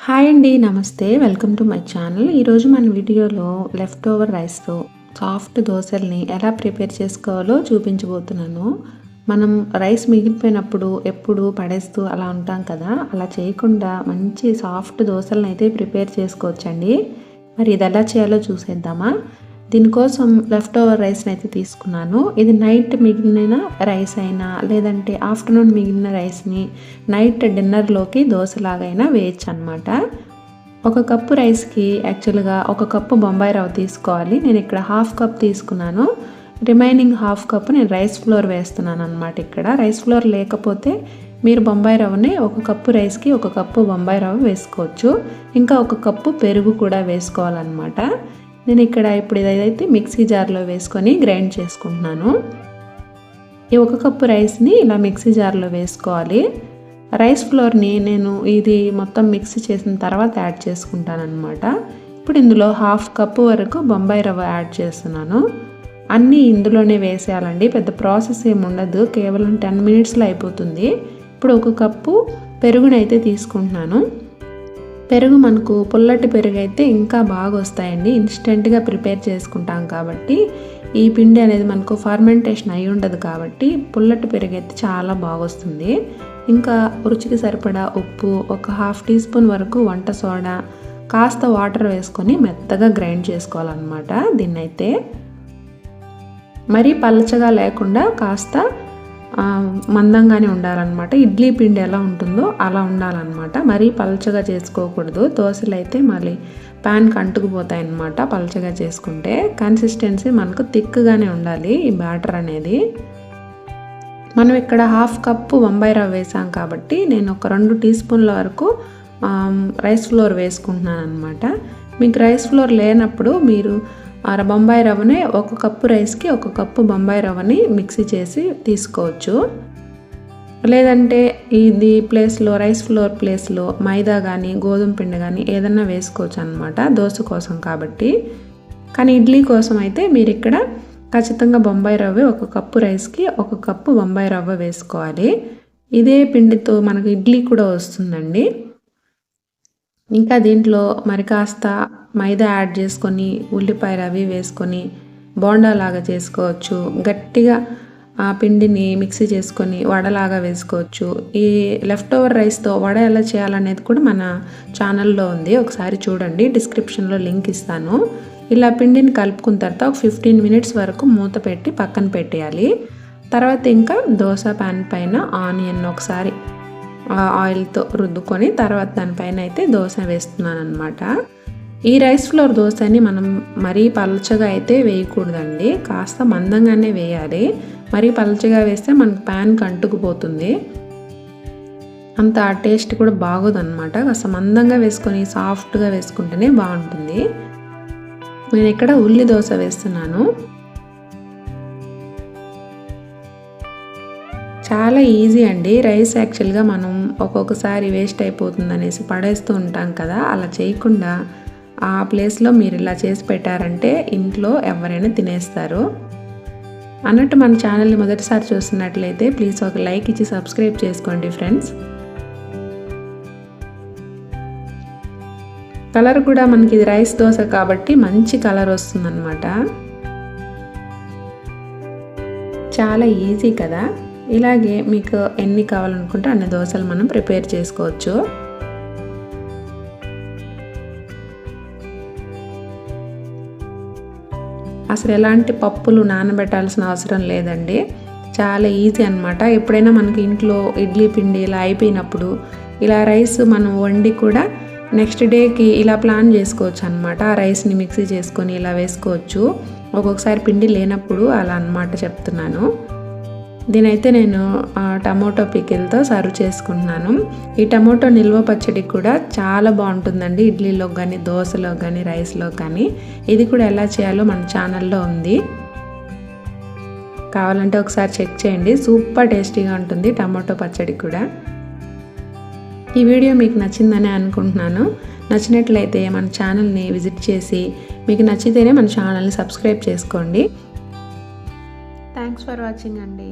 Hi అండి, నమస్తే. Welcome to my channel. ఈరోజు మన వీడియోలో లెఫ్ట్ ఓవర్ రైస్తో సాఫ్ట్ దోశల్ని ఎలా ప్రిపేర్ చేసుకోవాలో చూపించబోతున్నాను. మనం రైస్ మిగిలిపోయినప్పుడు ఎప్పుడు పడేస్తూ అలా ఉంటాం కదా, అలా చేయకుండా మంచి సాఫ్ట్ దోశలను అయితే ప్రిపేర్ చేసుకోవచ్చండి. మరి ఇది ఎలా చేయాలో చూసేద్దామా. దీనికోసం లెఫ్ట్ ఓవర్ రైస్ని అయితే తీసుకున్నాను. ఇది నైట్ మిగిలిన రైస్ అయినా లేదంటే ఆఫ్టర్నూన్ మిగిలిన రైస్ని నైట్ డిన్నర్లోకి దోశలాగైనా వేయచ్చు అనమాట. ఒక కప్పు రైస్కి యాక్చువల్గా ఒక కప్పు బొంబాయి రవ్వ తీసుకోవాలి. నేను ఇక్కడ హాఫ్ కప్ తీసుకున్నాను. రిమైనింగ్ హాఫ్ కప్ నేను రైస్ ఫ్లోర్ వేస్తున్నాను అనమాట. ఇక్కడ రైస్ ఫ్లోర్ లేకపోతే మీరు బొంబాయి రవ్వని ఒక కప్పు రైస్కి ఒక కప్పు బొంబాయి రవ్వ వేసుకోవచ్చు. ఇంకా ఒక కప్పు పెరుగు కూడా వేసుకోవాలన్నమాట. నేను ఇక్కడ ఇప్పుడు ఇదైతే మిక్సీ జార్లో వేసుకొని గ్రైండ్ చేసుకుంటున్నాను. ఈ ఒక కప్పు రైస్ని ఇలా మిక్సీ జార్లో వేసుకోవాలి. రైస్ ఫ్లోర్ని నేను ఇది మొత్తం మిక్సీ చేసిన తర్వాత యాడ్ చేసుకుంటాను అనమాట. ఇప్పుడు ఇందులో హాఫ్ కప్పు వరకు బొంబాయి రవ్వ యాడ్ చేస్తున్నాను. అన్నీ ఇందులోనే వేసేయాలండి, పెద్ద ప్రాసెస్ ఏమి ఉండదు, కేవలం 10 మినిట్స్లో అయిపోతుంది. ఇప్పుడు ఒక కప్పు పెరుగునైతే తీసుకుంటున్నాను. పెరుగు మనకు పుల్లటి పెరుగు అయితే ఇంకా బాగా వస్తాయండి. ఇన్స్టెంట్గా ప్రిపేర్ చేసుకుంటాం కాబట్టి ఈ పిండి అనేది మనకు ఫర్మెంటేషన్ అయి ఉండదు కాబట్టి పుల్లటి పెరుగు అయితే చాలా బాగా వస్తుంది. ఇంకా రుచికి సరిపడా ఉప్పు, ఒక హాఫ్ టీ స్పూన్ వరకు వంట సోడా, కాస్త వాటర్ వేసుకొని మెత్తగా గ్రైండ్ చేసుకోవాలన్నమాట. దీన్నైతే మరీ పలచగా లేకుండా కాస్త మందంగానే ఉండాలన్నమాట. ఇడ్లీ పిండి ఎలా ఉంటుందో అలా ఉండాలన్నమాట. మరీ పలచగా చేసుకోకూడదు. దోశలు అయితే మళ్ళీ ప్యాన్కి అంటుకుపోతాయి అన్నమాట పలచగా చేసుకుంటే. కన్సిస్టెన్సీ మనకు థిక్గానే ఉండాలి ఈ బ్యాటర్ అనేది. మనం ఇక్కడ హాఫ్ కప్పు బొంబాయి రవ్వ వేసాం కాబట్టి నేను ఒక 2 టీ స్పూన్ల వరకు రైస్ ఫ్లోర్ వేసుకుంటున్నాను అనమాట. మీకు రైస్ ఫ్లోర్ లేనప్పుడు మీరు బొంబాయి రవ్వని ఒక కప్పు రైస్కి ఒక కప్పు బొంబాయి రవ్వని మిక్సీ చేసి తీసుకోవచ్చు. లేదంటే ఇది ప్లేస్లో రైస్ ఫ్లోర్ ప్లేస్లో మైదా కానీ గోధుమ పిండి కానీ ఏదన్నా వేసుకోవచ్చు అనమాట, దోశ కోసం కాబట్టి. కానీ ఇడ్లీ కోసం అయితే మీరు ఇక్కడ ఖచ్చితంగా బొంబాయి రవ్వ ఒక కప్పు రైస్కి ఒక కప్పు బొంబాయి రవ్వ వేసుకోవాలి. ఇదే పిండితో మనకు ఇడ్లీ కూడా వస్తుందండి. ఇంకా దీంట్లో మరి కాస్త మైదా యాడ్ చేసుకొని ఉల్లిపాయలు అవి వేసుకొని బోండాలాగా చేసుకోవచ్చు. గట్టిగా ఆ పిండిని మిక్సీ చేసుకొని వడలాగా వేసుకోవచ్చు. ఈ లెఫ్ట్ ఓవర్ రైస్తో వడ ఎలా చేయాలనేది కూడా మన ఛానల్లో ఉంది, ఒకసారి చూడండి, డిస్క్రిప్షన్లో లింక్ ఇస్తాను. ఇలా పిండిని కలుపుకున్న తర్వాత ఒక 15 మినిట్స్ వరకు మూత పెట్టి పక్కన పెట్టేయాలి. తర్వాత ఇంకా దోశ ప్యాన్ పైన ఆనియన్ ఒకసారి ఆయిల్తో రుద్దుకొని తర్వాత దానిపైన అయితే దోశ వేస్తున్నాను అనమాట. ఈ రైస్ ఫ్లోర్ దోశని మనం మరీ పలచగా అయితే వేయకూడదండి, కాస్త మందంగానే వేయాలి. మరీ పలచగా వేస్తే మనకు ప్యాన్కి అంటుకుపోతుంది, అంత టేస్ట్ కూడా బాగోదు అనమాట. కాస్త మందంగా వేసుకొని సాఫ్ట్గా వేసుకుంటేనే బాగుంటుంది. నేను ఇక్కడ ఉల్లి దోశ వేస్తున్నాను. చాలా ఈజీ అండి. రైస్ యాక్చువల్గా మనం ఒక్కొక్కసారి వేస్ట్ అయిపోతుంది అనేసి పడేస్తూ ఉంటాం కదా, అలా చేయకుండా ఆ ప్లేస్లో మీరు ఇలా చేసి పెట్టారంటే ఇంట్లో ఎవరైనా తినేస్తారు. అన్నట్టు మన ఛానల్ని మొదటిసారి చూస్తున్నట్లయితే ప్లీజ్ ఒక లైక్ ఇచ్చి సబ్స్క్రైబ్ చేసుకోండి ఫ్రెండ్స్. కలర్ కూడా మనకి ఇది రైస్ దోశ కాబట్టి మంచి కలర్ వస్తుందన్నమాట. చాలా ఈజీ కదా. ఇలాగే మీకు ఎన్ని కావాలనుకుంటే అన్ని దోశలు మనం ప్రిపేర్ చేసుకోవచ్చు. అసలు ఎలాంటి పప్పులు నానబెట్టాల్సిన అవసరం లేదండి, చాలా ఈజీ అనమాట. ఎప్పుడైనా మనకి ఇంట్లో ఇడ్లీ పిండి ఇలా అయిపోయినప్పుడు ఇలా రైస్ మనం వండి కూడా నెక్స్ట్ డేకి ఇలా ప్లాన్ చేసుకోవచ్చు అనమాట. ఆ రైస్ని మిక్సీ చేసుకొని ఇలా వేసుకోవచ్చు. ఒక్కొక్కసారి పిండి లేనప్పుడు అలా అన్నమాట చెప్తున్నాను. దీనైతే నేను టమోటో పికిల్తో సర్వ్ చేసుకుంటున్నాను. ఈ టమోటో నిల్వ పచ్చడి కూడా చాలా బాగుంటుందండి, ఇడ్లీలో కానీ దోశలో కానీ రైస్లో కానీ. ఇది కూడా ఎలా చేయాలో మన ఛానల్లో ఉంది, కావాలంటే ఒకసారి చెక్ చేయండి. సూపర్ టేస్టీగా ఉంటుంది టమోటో పచ్చడి కూడా. ఈ వీడియో మీకు నచ్చిందని అనుకుంటున్నాను. నచ్చినట్లయితే మన ఛానల్ని విజిట్ చేసి మీకు నచ్చితేనే మన ఛానల్ని సబ్స్క్రైబ్ చేసుకోండి. థ్యాంక్స్ ఫర్ వాచింగ్ అండి.